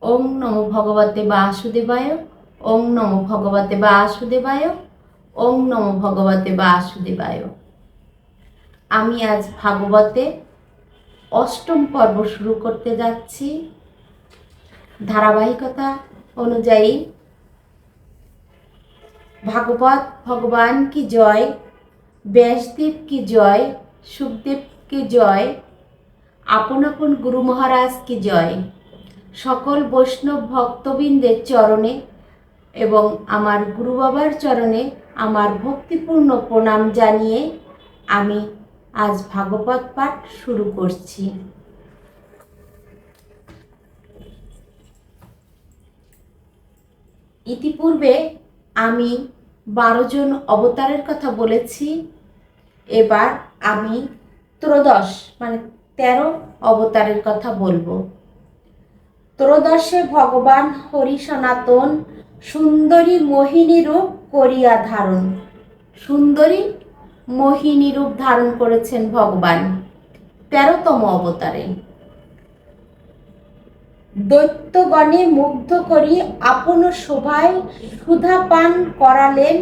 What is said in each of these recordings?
ওং নমো ভগবতে বাসুদেবায়। ওং নমো ভগবতে বাসুদেবায়। ওং নমো ভগবতে বাসুদেবায়। আমি আজ ভাগবতে অষ্টম পর্ব শুরু করতে যাচ্ছি। ধারাবাহিকতা অনুযায়ী ভাগবত ভগবান কি জয়, ব্যাসদেব কি জয়, সুখদেব কি জয়, আপন আপন গুরু মহারাজ কি জয়। সকল বৈষ্ণব ভক্তবৃন্দের চরণে এবং আমার গুরু বাবার চরণে আমার ভক্তিপূর্ণ প্রণাম জানিয়ে আমি আজ ভাগবত পাঠ শুরু করছি। ইতিপূর্বে আমি 12 জন অবতারের কথা বলেছি। এবার আমি ত্রয়োদশ 13 অবতারের কথা বলবো। ত্রয়োদশে ভগবান হরি সনাতন সুন্দরী মোহিনী রূপ করিয়া ধারণ। সুন্দরী মোহিনী রূপ ধারণ করেছেন ভগবান 13তম অবতারে। দৈত্যগণে মুগ্ধ করি আপন শোভায় সুধা পান করালেন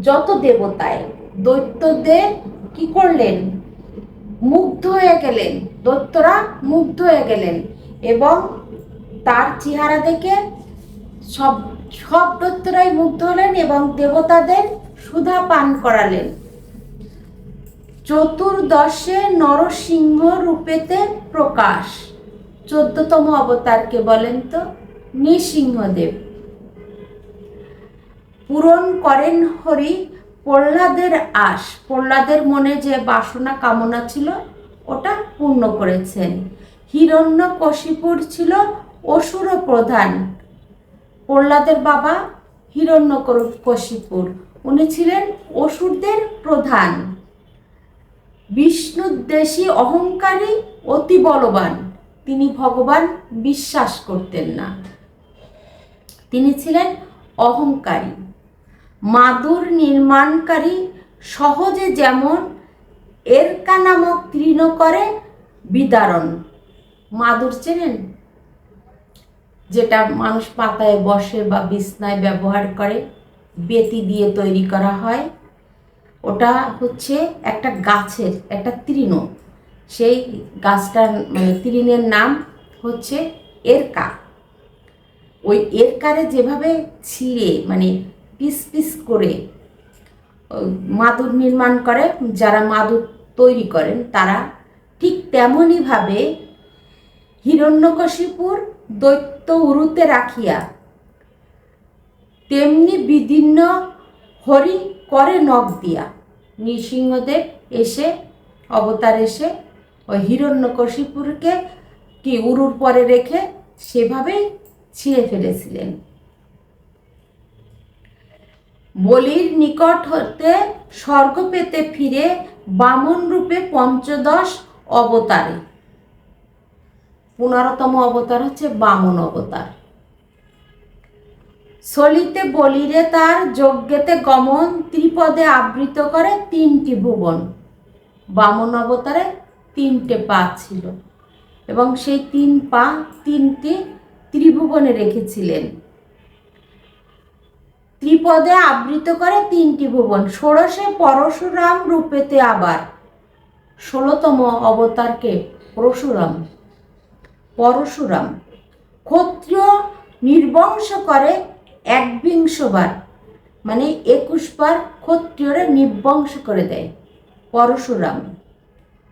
যত দেবতায়। দৈত্যদের কি করলেন? মুগ্ধ হয়ে গেলেন, দৈত্যরা মুগ্ধ হয়ে গেলেন এবং তার চেহারা দেখে সব সব দৈত্যরাই মুগ্ধ হলেন এবং দেবতাদের সুধা পান করালেন। চতুর্দশে নরসিংহ রূপেতে প্রকাশ। 14তম অবতারকে বলেন তো নৃসিংহদেব। পূরণ করেন হরি প্রহ্লাদের আশ। প্রহ্লাদের মনে যে বাসনা কামনা ছিল ওটা পূর্ণ করেছেন। হিরণ্যকশিপুর ছিল অসুর প্রধান। প্রহ্লাদের বাবা হিরণ্যকশিপুর, উনি ছিলেন অসুরদের প্রধান। বিষ্ণুদ্বেষী অহংকারী অতি বলবান। তিনি ভগবান বিশ্বাস করতেন না, তিনি ছিলেন অহংকারী। মাদুর নির্মাণকারী, সহজে যেমন এরকা নামক তৃণ করে বিদারণ। মাদুর চেনেন? যেটা মানুষ পাতায় বসে বা বিছনায় ব্যবহার করে, বেতি দিয়ে তৈরি করা হয়। ওটা হচ্ছে একটা গাছের একটা তৃণ। সেই গাছটার তৃণের নাম হচ্ছে এরকা। ওই এরকারে যেভাবে ছিঁড়ে পিস পিস করে মাদুর নির্মাণ করে, যারা মাদুর তৈরি করেন তারা ঠিক তেমনইভাবে হিরণ্যকশিপুর দৈত্য উরুতে রাখিয়া তেমনি বিদীর্ণ হরি করে নখ দিয়া। নৃসিংহদেব অবতার এসে ওই হিরণ্যকশিপুরকে কি উরুর পরে রেখে সেভাবেই ছিঁড়ে ফেলেছিলেন। বলির নিকট হতে স্বর্গ পেতে ফিরে বামন রূপে 15 অবতারে। 15তম অবতার হচ্ছে বামন অবতার। সলিতে বলিরে তার যজ্ঞেতে গমন, ত্রিপদে আবৃত করে 3টি ভুবন। বামন অবতারে 3টে পা ছিল এবং সেই 3 পা 3টি ত্রিভুবনে রেখেছিলেন। ত্রিপদে আবৃত করে 3টি ভুবন। ষোড়শে পরশুরাম রূপেতে আবার। 16তম অবতারকে পরশুরাম। ক্ষত্রিয় নির্বংশ করে 21 বার, 21 বার ক্ষত্রিয়রা নির্বংশ করে দেয় পরশুরাম।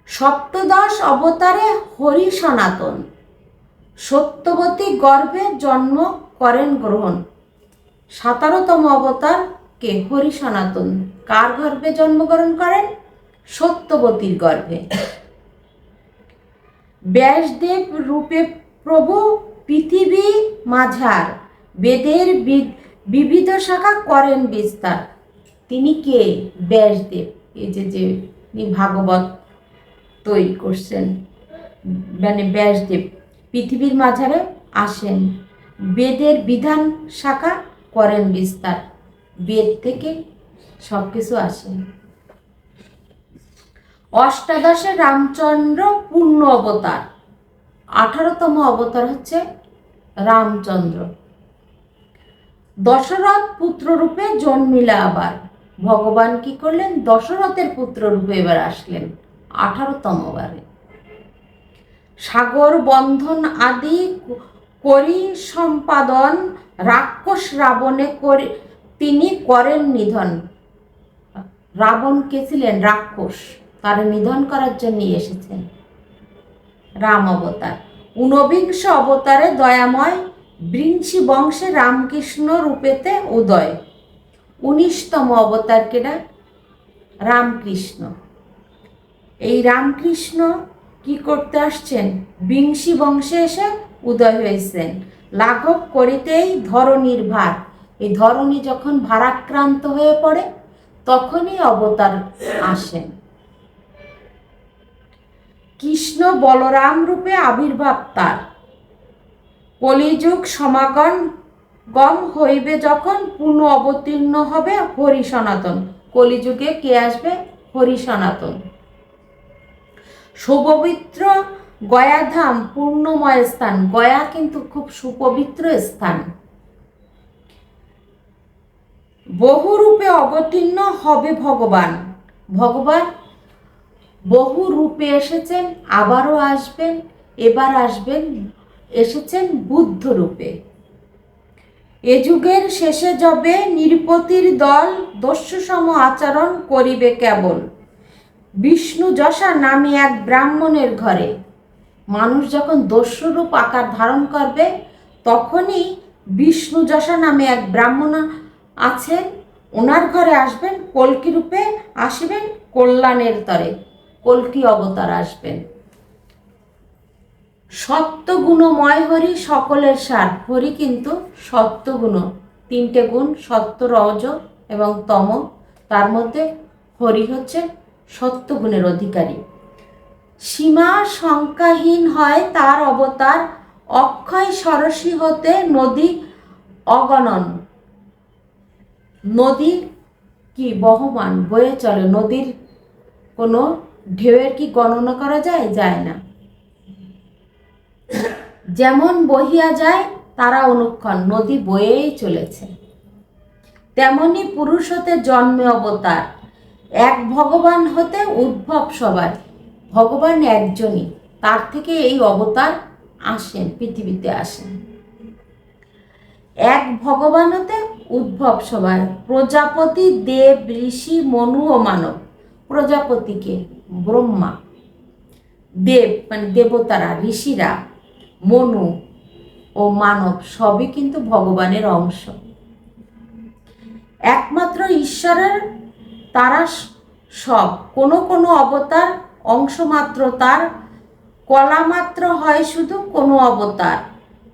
সপ্তদশ অবতারে হরি সনাতন। সত্যবতী গর্ভে জন্ম করেন গ্রহণ। 17তম অবতার কে? হরি সনাতন। কার গর্ভে জন্মগ্রহণ করেন? সত্যবতীর গর্ভে। ব্যাসদেব রূপে প্রভু পৃথিবী মাঝার, বেদের বিবিধ শাখা করেন বিস্তার। তিনি কে? ব্যাসদেব। এই যে ভাগবত তৈরি করছেন, ব্যাসদেব পৃথিবীর মাঝারে আসেন, বেদের বিধান শাখা করেন বিস্তার। বেদ থেকে সব কিছু আসে। অষ্টাদশে রামচন্দ্র পূর্ণ অবতার। 18তম অবতার হচ্ছে রামচন্দ্র। দশরথ পুত্র রূপে জন্মিলা আবার। ভগবান কি করলেন? দশরথের পুত্র রূপে এবার আসলেন 18তম বারে। সাগর বন্ধন আদি করি সম্পাদন, রাক্ষস রাবণে তিনি করেন নিধন। রাবণ কে ছিলেন? রাক্ষস, তার নিধন করার জন্য এসেছেন রাম অবতার। ঊনবিংশ অবতারে দয়াময়, বৃংশী বংশে রামকৃষ্ণ রূপেতে উদয়। 19তম অবতার কেডা? রামকৃষ্ণ। এই রামকৃষ্ণ কি করতে আসছেন? বৃংশী বংশে এসে উদয় হয়েছেন। লাঘব করিতেই ধরণীর ভার। এই ধরণী যখন ভারাক্রান্ত হয়ে পড়ে তখনই অবতার আসেন। কৃষ্ণ বলরাম রূপে আবির্ভাব তার। কলিযুগ সমাগম হইবে যখন, পূর্ণ অবতীর্ণ হবে হরি সনাতন। কলিযুগে কে আসবে? হরি সনাতন। সুপবিত্র গয়াধাম পূর্ণময় স্থান। গয়া কিন্তু খুব সুপবিত্র স্থান। বহু রূপে অবতীর্ণ হবে ভগবান। ভগবান বহু রূপে এসেছেন, আবারও আসবেন, এবার আসবেন, এসেছেন বুদ্ধ রূপে। এ যুগের শেষে যবে নৃপতির দল, দস্যুসম আচরণ করিবে কেবল। বিষ্ণু যশা নামে এক ব্রাহ্মণের ঘরে। মানুষ যখন দস্যুরূপ আকার ধারণ করবে তখনই বিষ্ণু যশা নামে এক ব্রাহ্মণ আছেন, ওনার ঘরে আসবেন, কল্কি রূপে আসবেন কল্যাণের তরে। কল্কি অবতার আসবেন। সত্যগুণময় হরি সকলের সার। হরি কিন্তু সত্যগুণ, 3টে গুণ, সত্য, রজ এবং তম। তার মধ্যে হরি হচ্ছে সত্যগুণের অধিকারী। সীমা সংখ্যাহীন হয় তার অবতার, অক্ষয় সরসী হতে নদী অগণন। নদী কি বহমান, বয়ে চলে। নদীর কোনো ঢেউয়ের কি গণনা করা যায়? যায় না। যেমন বহিয়া যায় তারা অনুক্ষণ, নদী বয়েই চলেছে। তেমনি পুরুষ হতে জন্মে অবতার, এক ভগবান হতে উদ্ভব সবার। ভগবান একজনই, তার থেকে এই অবতার আসেন, পৃথিবীতে আসেন। এক ভগবান হতে উদ্ভব সবার। প্রজাপতি, দেব, ঋষি, মনু ও মানব। প্রজাপতিকে ব্রহ্মা, দেব মানে দেবতারা, ঋষিরা, মনু ও মানব সবই কিন্তু ভগবানের অংশ। একমাত্র ঈশ্বরের তারা সব। কোনো কোনো অবতার অংশমাত্র তার, কলামাত্র হয় শুধু কোনো অবতার।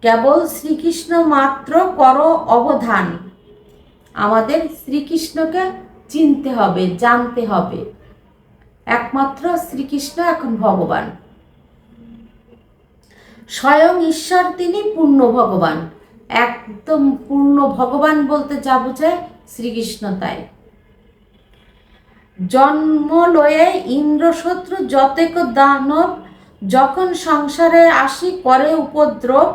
কেবল শ্রীকৃষ্ণ মাত্র করো অবধান। আমাদের শ্রীকৃষ্ণকে চিনতে হবে, জানতে হবে। একমাত্র শ্রীকৃষ্ণ এখন ভগবান। স্বয়ং ঈশ্বর তিনি পূর্ণ ভগবান। একদম পূর্ণ ভগবান বলতে যা বোঝায় শ্রীকৃষ্ণ তাই। জন্ম লয়ে ইন্দ্রশত্রু যতেক দানব, যখন সংসারে আসি করে উপদ্রব।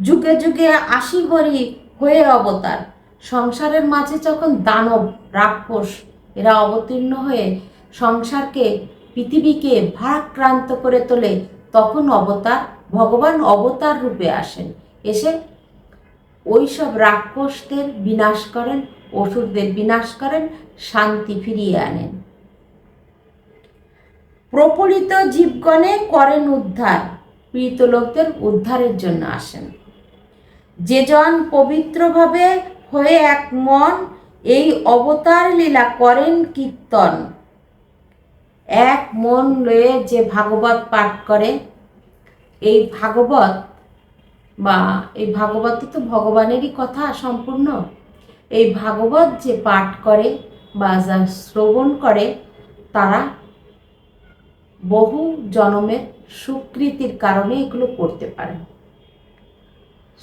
যুগে যুগে আসি হরি হয়ে অবতার। সংসারের মাঝে যখন দানব, রাক্ষস এরা অবতীর্ণ হয়ে সংসারকে, পৃথিবীকে ভারাক্রান্ত করে তোলে, তখন অবতার ভগবান অবতার রূপে আসেন। এসে ওই সব রাক্ষসদের বিনাশ করেন, অসুরদের বিনাশ করেন, শান্তি ফিরিয়ে আনেন। প্রপরিত জীবগণে করেন উদ্ধার। পীড়িত লোকদের উদ্ধারের জন্য আসেন। যে জন পবিত্রভাবে হয়ে এক মন, এই অবতার লীলা করেন কীর্তন। এক মন লয়ে যে ভাগবত পাঠ করে, এই ভাগবত বা এই ভাগবত তো ভগবানেরই কথা সম্পূর্ণ। এই ভাগবত যে পাঠ করে বা যা শ্রবণ করে তারা বহু জন্মের সুকৃতির কারণে এগুলো করতে পারে।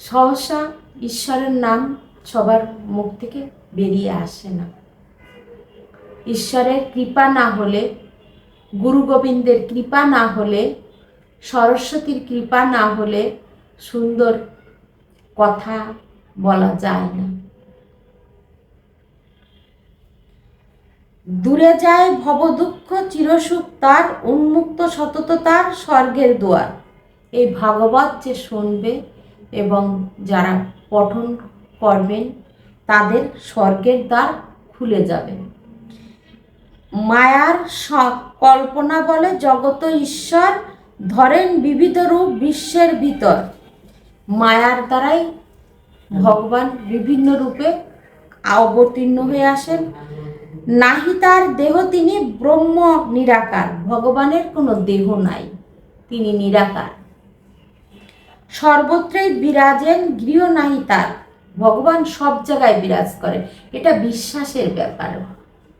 সহসা ঈশ্বরের নাম সবার মুখ থেকে বেরিয়ে আসে না। ঈশ্বরের কৃপা না হলে, গুরু গোবিন্দের কৃপা না হলে, সরস্বতীর কৃপা না হলে সুন্দর কথা বলা যায় না। দূরে যায় ভবদুঃখ চিরসুখ তার, উন্মুক্ত সতত তার স্বর্গের দুয়ার। এই ভাগবত যে শুনবে এবং যারা পঠন করবেন তাদের স্বর্গের দ্বার খুলে যাবে। মায়ার কল্পনা বলে জগত ঈশ্বর, ধরেন বিবিধ রূপ বিশ্বের ভিতর। মায়ার দ্বারাই ভগবান বিভিন্ন রূপে অবতীর্ণ হয়ে আসেন। নাহি তার দেহ, তিনি ব্রহ্ম নিরাকার। ভগবানের কোনো দেহ নাই, তিনি নিরাকার। সর্বত্রই বিরাজেন, গৃহ নাহি তার। ভগবান সব জায়গায় বিরাজ করেন। এটা বিশ্বাসের ব্যাপার,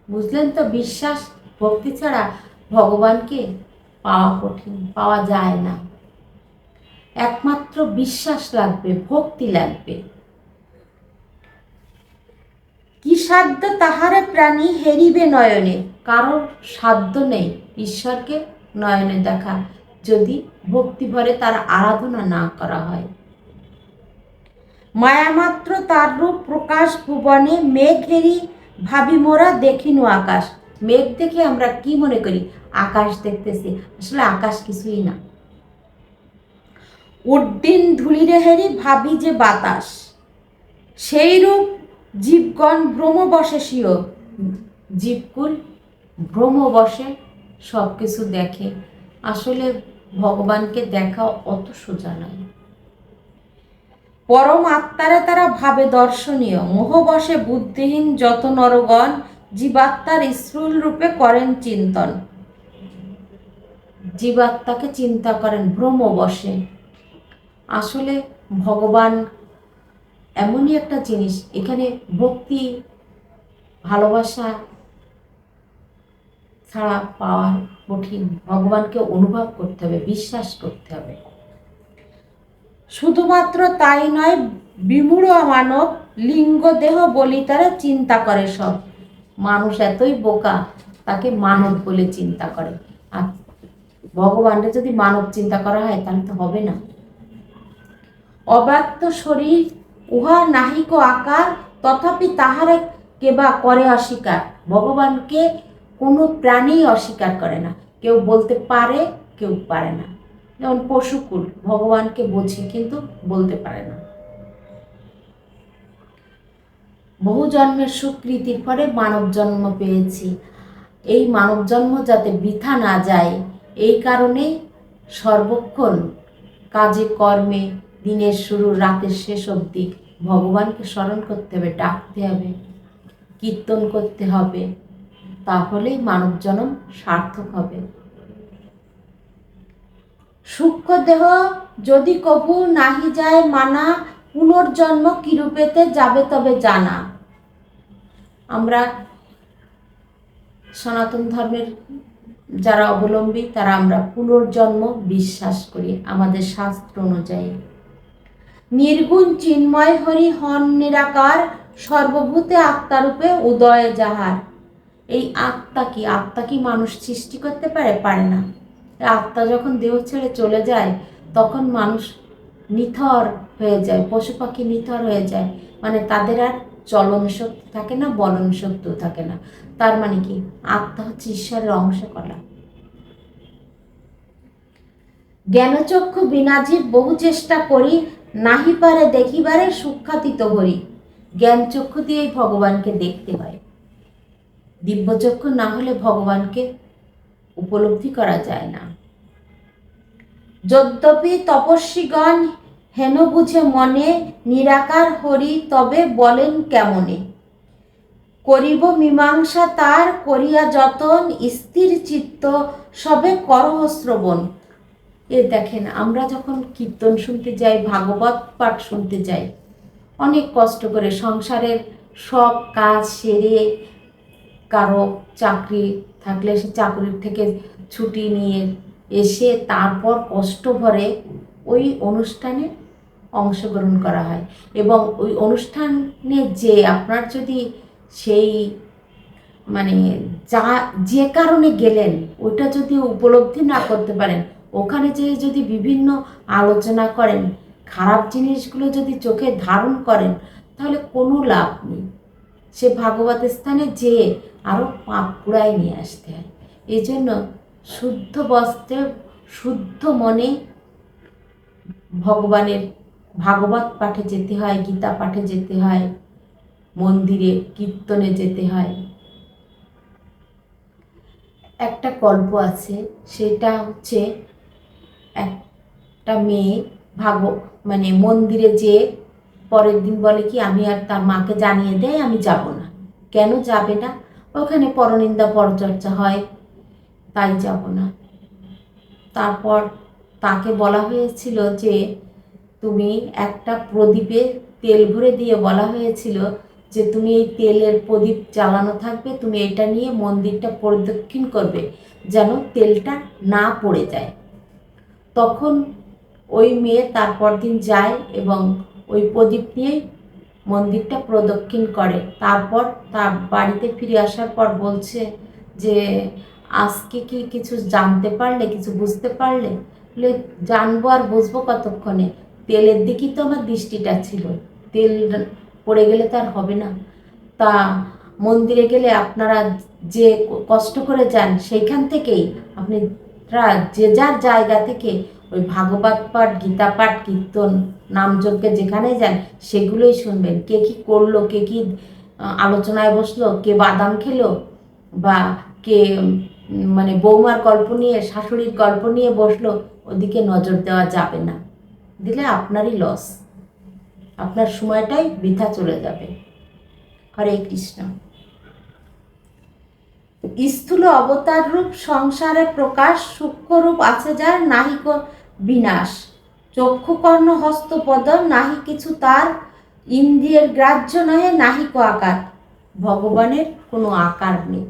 বুঝলেন তো? বিশ্বাস, ভক্তি ছাড়া ভগবানকে পাওয়া কঠিন, পাওয়া যায় না। একমাত্র বিশ্বাস লাগবে, ভক্তি লাগবে। কি সাধ্য তাহারে প্রাণী হেরিবে নয়নে। কারোর সাধ্য নেই ঈশ্বরকে নয়নে দেখা, যদি ভক্তি ভরে তার আরাধনা না করা হয়। মায়ামাত্র তার রূপ প্রকাশ ভুবনে, মেঘ ঘেরি ভাবি মোরা দেখিনু আকাশ। মেঘ দেখে আমরা কি মনে করি? আকাশ দেখতেছি, আসলে আকাশ কিছুই না। উড্ডিন ধুলিরে হেরি ভাবি যে বাতাস, সেই রূপ জীবগণ ভ্রমবশে স্বীয়। জীবকুল ভ্রমবশে সব কিছু দেখে। আসলে ভগবানকে দেখা অত সোজা নয়। পরম আত্মারে তারা ভাবে দর্শনীয়, মোহবশে বুদ্ধিহীন যত নরগণ, জীবাত্মার স্থূল রূপে করেন চিন্তন। জীবাত্মাকে চিন্তা করেন ভ্রমবশে। আসলে ভগবান এমনই একটা জিনিস, এখানে ভক্তি ভালোবাসা ছাড়া পাওয়া কঠিন। ভগবানকে অনুভব করতে হবে, বিশ্বাস করতে হবে। শুধুমাত্র তাই নয়, বিমূঢ় মানব লিঙ্গ দেহ বলি তারা চিন্তা করে সব। মানুষ এতই বোকা, তাকে মানব বলে চিন্তা করে। আর ভগবানকে যদি মানব চিন্তা করা হয় তাহলে তো হবে না। অব্যক্ত শরীর উহা নাহিক আকার, তথাপি তাহারে কেবা করে অস্বীকার। ভগবানকে কোনো প্রাণী অস্বীকার করে না। কেউ বলতে পারে, কেউ পারে না। যেমন পশুকুল ভগবানকে বোঝে কিন্তু বলতে পারে না। বহু জন্মের সুকৃতির ফলে মানব জন্ম পেয়েছি। এই মানব জন্ম যাতে বৃথা না যায়, এই কারণে সর্বক্ষণ কাজে কর্মে, দিনের শুরু রাতের শেষ অবধি ভগবানকে স্মরণ করতে হবে, ডাকতে হবে, কীর্তন করতে হবে। তাহলেই মানব জন্ম সার্থক হবে। সূক্ষ্ম দেহ যদি কভু নাহি যায় মানা, পুনর্জন্ম কিরূপেতে যাবে তবে জানা। আমরা সনাতন ধর্মের যারা অবলম্বী তারা আমরা পুনর্জন্ম বিশ্বাস করি আমাদের শাস্ত্র অনুযায়ী। নির্গুণ চিন্ময় হরি হন নিরাকার, সর্বভূতে আত্মারূপে উদয় যাহার। এই আত্মা কি? আত্মা কি মানুষ সৃষ্টি করতে পারে? পারে না। আত্মা যখন দেহ ছেড়ে চলে যায় তখন মানুষ নিথর হয়ে যায়, পশু পাখি নিথর হয়ে যায়। মানে তাদের আর চলন শক্তি থাকে না, বলন শক্তিও থাকে না। তার মানে কি? আত্মা হচ্ছে ঈশ্বরের অংশ কলা। জ্ঞানচক্ষু বিনাজীব বহু চেষ্টা করি, নাহি পারে দেখিবারে সূক্ষাতীত হরি। জ্ঞান চক্ষু দিয়েই ভগবানকে দেখতে হয়। দিব্যচক্ষু না হলে ভগবানকে উপলব্ধি করা যায় না। যদ্যপি তপস্বীগণ হেন বুঝে মনে, নিরাকার হরি তবে বলেন কেমনে। করিব মীমাংসা তার করিয়া যতন, স্থির চিত্ত সবে করহ শ্রবণ। এ দেখেন, আমরা যখন কীর্তন শুনতে যাই, ভাগবত পাঠ শুনতে যাই, অনেক কষ্ট করে সংসারের সব কাজ সেরে, কারো চাকরি থাকলে সে চাকরির থেকে ছুটি নিয়ে এসে তারপর কষ্ট ভরে ওই অনুষ্ঠানে অংশগ্রহণ করা হয়। এবং ওই অনুষ্ঠানে যে আপনার যদি সেই মানে যে কারণে গেলেন ওইটা যদি উপলব্ধি না করতে পারেন, ওখানে যে যদি বিভিন্ন আলোচনা করেন, খারাপ জিনিসগুলো যদি চোখে ধারণ করেন তাহলে কোনো লাভ নেই। সে ভাগবত স্থানে যেয়ে আরও পাপ কুড়ায় নিয়ে আসতে হয়। এই জন্য শুদ্ধ বস্ত্রে শুদ্ধ মনে ভগবানের ভাগবত পাঠে যেতে হয়, গীতা পাঠে যেতে হয়, মন্দিরে কীর্তনে যেতে হয়। একটা গল্প আছে, সেটা হচ্ছে একটা মেয়ে মানে মন্দিরে যেয়ে পরের দিন বলে কি আমি আর তার মাকে জানিয়ে দেয় আমি যাব না। কেন যাবে না? ওখানে পরনিন্দা পরচর্চা হয়, তাই যাব না। তারপর তাকে বলা হয়েছিল যে তুমি একটা প্রদীপে তেল ভরে দিয়ে বলা হয়েছিল যে তুমি এই তেলের প্রদীপ জ্বালানো থাকবে, তুমি এটা নিয়ে মন্দিরটা প্রদক্ষিণ করবে যেন তেলটা না পড়ে যায়। তখন ওই মেয়ে তারপর দিন যায় এবং ওই প্রদীপ নিয়ে মন্দিরটা প্রদক্ষিণ করে। তারপর তার বাড়িতে ফিরে আসার পর বলছে যে আজকে কি কিছু জানতে পারলে, কিছু বুঝতে পারলে? বলে জানবো আর বুঝবো কতক্ষণে, তেলের দিকেই তো আমার দৃষ্টিটা ছিল, তেল পড়ে গেলে তো আর হবে না। তা মন্দিরে গেলে আপনারা যে কষ্ট করে যান সেইখান থেকেই আপনি যে যার জায়গা থেকে ওই ভাগবত পাঠ, গীতা পাঠ, কীর্তন, নামযজ্ঞে যেখানে যান সেগুলোই শুনবেন। কে কী করলো, কে কী আলোচনায় বসলো, কে বাদাম খেলো, বা কে মানে বৌমার গল্প নিয়ে, শাশুড়ির গল্প নিয়ে বসলো, ওদিকে নজর দেওয়া যাবে না। দিলে আপনারই লস, আপনার সময়টাই বৃথা চলে যাবে। হরে কৃষ্ণ। স্থূল অবতার রূপ সংসারে প্রকাশ, সূক্ষ্ম রূপ আছে যার নাহিক বিনাশ। চক্ষু কর্ণ হস্ত পদ নাহি কিছু তার, ইন্দ্রিয়ের গ্রাহ্য নহে নাহিক আকার। ভগবানের কোনো আকার নেই।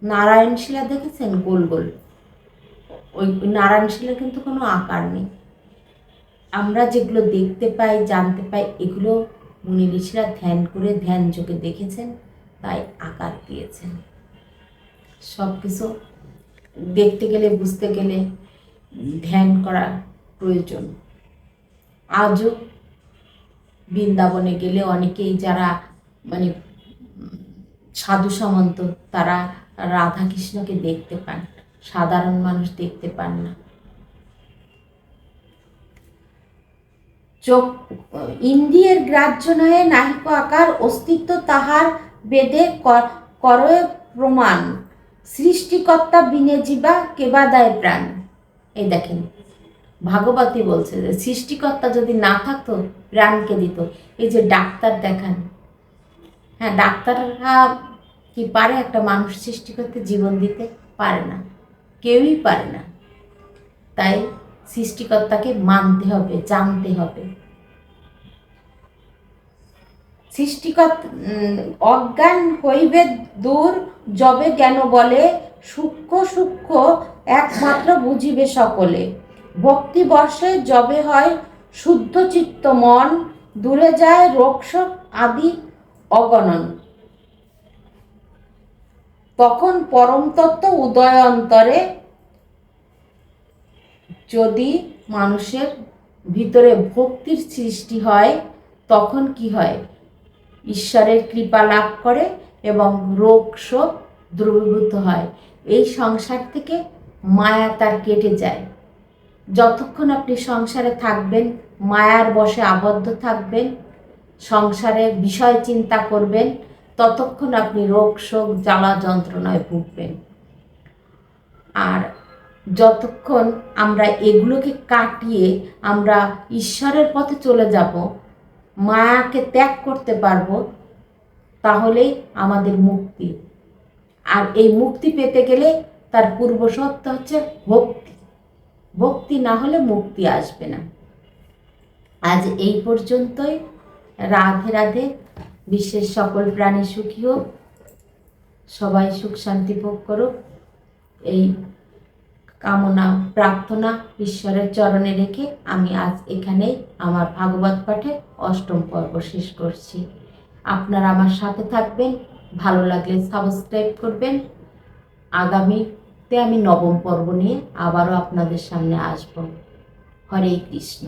নারায়ণ শিলা দেখেছেন গোল গোল, ওই নারায়ণ শিলার কিন্তু কোনো আকার নেই। আমরা যেগুলো দেখতে পাই, জানতে পাই, এগুলো মুনি ঋষিরা ধ্যান করে ধ্যান যোগে দেখেছেন, তাই আকার দিয়েছেন। সব কিছু দেখতে গেলে, বুঝতে গেলে ধ্যান করা প্রয়োজন। আজও বৃন্দাবনে গেলে অনেকেই যারা মানে সাধু সামন্ত, তারা রাধাকৃষ্ণকে দেখতে পান, সাধারণ মানুষ দেখতে পান না। চোখ ইন্দ্রিয়ের গ্রাহ্য নহে নাহিক আকার, অস্তিত্ব তাহার বেদে করয়ে প্রমাণ। সৃষ্টিকর্তা বিনে জীবা কেবা দেয় প্রাণ। এই দেখেন ভাগবতী বলছে যে সৃষ্টিকর্তা যদি না থাকতো প্রাণকে দিত। এই যে ডাক্তার দেখান, হ্যাঁ ডাক্তাররা কি পারে একটা মানুষ সৃষ্টি করতে? জীবন দিতে পারে না, কেউই পারে না। তাই সৃষ্টিকর্তাকে মানতে হবে, জানতে হবে। সৃষ্টিকর্তা অজ্ঞান হইবে দূর যবে জ্ঞান বলে, সূক্ষ্ম সূক্ষ্ম একমাত্র বুঝিবে সকলে। ভক্তি বর্ষে যবে হয় শুদ্ধ চিত্ত মন, দূরে যায় রোগশোক আদি অগণন। তখন পরম তত্ত্ব উদয় অন্তরে। যদি মানুষের ভিতরে ভক্তির সৃষ্টি হয় তখন কি হয়? ঈশ্বরের কৃপা লাভ করে এবং রোগ শোক দূরীভূত হয়। এই সংসার থেকে মায়া তার কেটে যায়। যতক্ষণ আপনি সংসারে থাকবেন, মায়ার বশে আবদ্ধ থাকবেন, সংসারে বিষয় চিন্তা করবেন, ততক্ষণ আপনি রোগ শোক জ্বালা যন্ত্রণায় ভুগবেন। আর যতক্ষণ আমরা এগুলোকে কাটিয়ে আমরা ঈশ্বরের পথে চলে যাব, মায়াকে ত্যাগ করতে পারবো, তাহলেই আমাদের মুক্তি। আর এই মুক্তি পেতে গেলে তার পূর্ব শর্ত হচ্ছে ভক্তি। ভক্তি না হলে মুক্তি আসবে না। আজ এই পর্যন্তই। রাধে রাধে। বিশ্বের সকল প্রাণী সুখী হোক, সবাই সুখ শান্তি ভোগ করুক, এই কামনা প্রার্থনা ঈশ্বরের চরণে রেখে আমি আজ এখানেই আমার ভাগবত পাঠে অষ্টম পর্ব শেষ করছি। আপনারা আমার সাথে থাকবেন, ভালো লাগলে সাবস্ক্রাইব করবেন। আগামীতে আমি নবম পর্ব নিয়ে আবারও আপনাদের সামনে আসব। হরে কৃষ্ণ।